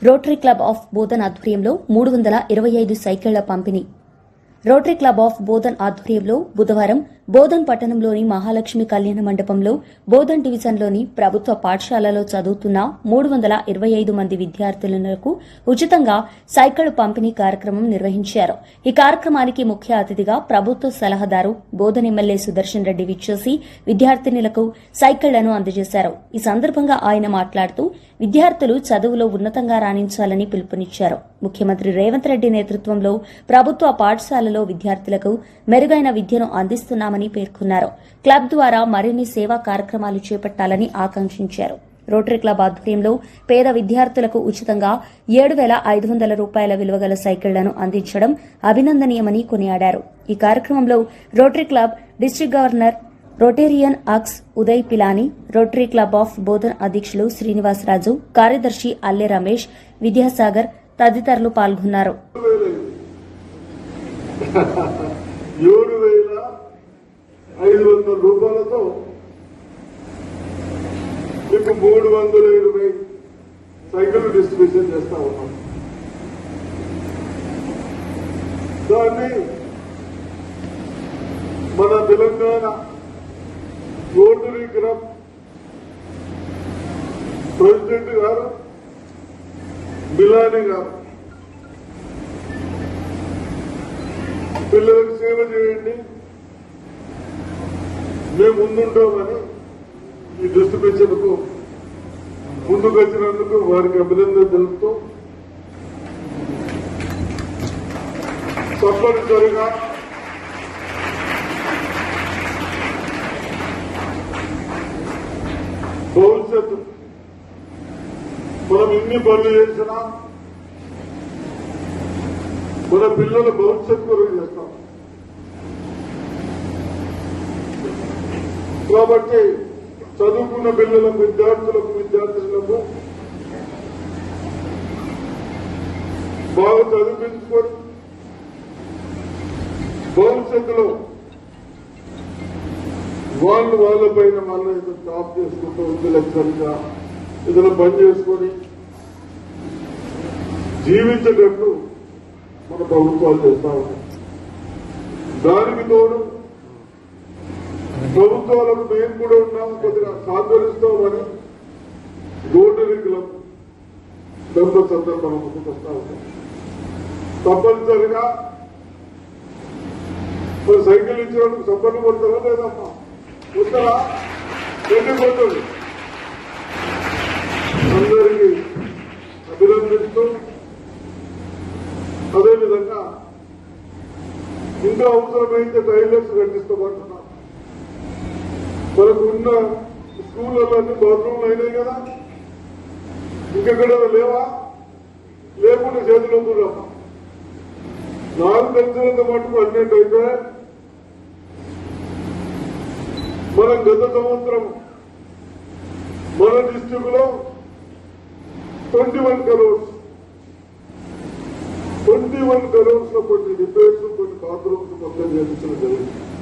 Rotary club of Bodhan ఆధ్వర్యంలో 325 సైకిళ్ల పంపిణీ. Rotary club of Bodhan ఆధ్వర్యంలో బుధవారం బోధన్ పట్టణంలోని మహాలక్ష్మి కళ్యాణ మండపంలో బోధన్ డివిజన్లోని ప్రభుత్వ పాఠశాలలో చదువుతున్న 325 మంది విద్యార్థులకు ఉచితంగా సైకిళ్ల పంపిణీ కార్యక్రమం నిర్వహించారు. ఈ కార్యక్రమానికి ముఖ్య అతిథిగా ప్రభుత్వ సలహాదారు బోధన్ ఎమ్మెల్యే సుదర్శన్ రెడ్డి విచ్చేసి విద్యార్థినులకు సైకిళ్లను అందజేశారు. ఈ సందర్భంగా ఆయన మాట్లాడుతూ విద్యార్థులు చదువులో ఉన్నతంగా రాణించాలని పిలుపునిచ్చారు. ముఖ్యమంత్రి రేవంత్ రెడ్డి నేతృత్వంలో ప్రభుత్వ పాఠశాలలో విద్యార్థులకు మెరుగైన విద్యను అందిస్తున్నామని పేర్కొన్నారు. క్లబ్ ద్వారా మరిన్ని సేవా కార్యక్రమాలు చేపట్టాలని ఆకాంక్షించారు. రోటరీ క్లబ్ ఆధ్వర్యంలో పేద విద్యార్థులకు ఉచితంగా 7,500 రూపాయల విలువగల సైకిళ్లను అందించడం అభినందనీయమని కొనియాడారు. ఈ కార్యక్రమంలో Rotary club district governor Rotarian అక్స్ Uday Pilani, Rotary club of Bodhan అధ్యక్షులు శ్రీనివాసరాజు, కార్యదర్శి అల్లె రమేష్, విద్యాసాగర్ తదితరులు పాల్గొన్నారు. 7,500 రూపాయలతో మీకు 320 సైకిల్ డిస్ట్రిబ్యూషన్ చేస్తా ఉన్నాం. దాన్ని మన తెలంగాణ రోటరీ క్లబ్ ప్రెసిడెంట్ గారు బిలాని గారు పిల్లలకు సేవ చేయండి, మేము ముందుంటామని ఈ డిస్ట్రిబ్యూషన్కు ముందుకు వచ్చినందుకు వారికి అభినందన తెలుపుతూ తప్పనిసరిగా భవిష్యత్తు మనం ఎన్ని పనులు చేసినా మన పిల్లల భవిష్యత్తు కొరకు చేస్తాం. కాబట్టి చదువుకున్న పిల్లలకు విద్యార్థులకు బాగా చదివించుకొని భవిష్యత్తులో వాళ్ళపైన వాళ్ళ జాబ్ చేసుకుంటూ ఇంటలెక్చువల్గా ఏదైనా పని చేసుకొని జీవించేటట్టు మన ప్రభుత్వాలు చేస్తా ఉన్నాయి. దానికి తోడు ప్రభుత్వాలకు మేము కూడా ఉన్నాం, కొద్దిగా సహకరిస్తామని రోటరీ క్లబ్ మెంబర్స్ అందరూ మనం ముందుకు వస్తా ఉన్నాం. తప్పనిసరిగా మరి సైకిల్ ఇచ్చినందుకు సబ్బర్లు కొడతారా లేదమ్మా? కొట్టరా? ఎన్ని కొట్టండి. అందరికీ అభినందిస్తూ అదేవిధంగా ఇంకా అవసరమైతే టైలర్స్ కట్టిస్తామంటున్నాం. మనకు ఉన్న స్కూళ్ళలో అన్ని బాత్రూమ్లు అయినాయి కదా, ఇంకెక్కడ లేవా? లేకుండా చేతిలో కూరమ్మా. నాకు తెలిసినంత మటుకు అన్నట్టయితే మనం గత సంవత్సరం మన డిస్టిక్ లో 21 crores లో కొన్ని రిపేర్స్, కొన్ని బాత్రూమ్స్ మొత్తం చేయించడం జరిగింది.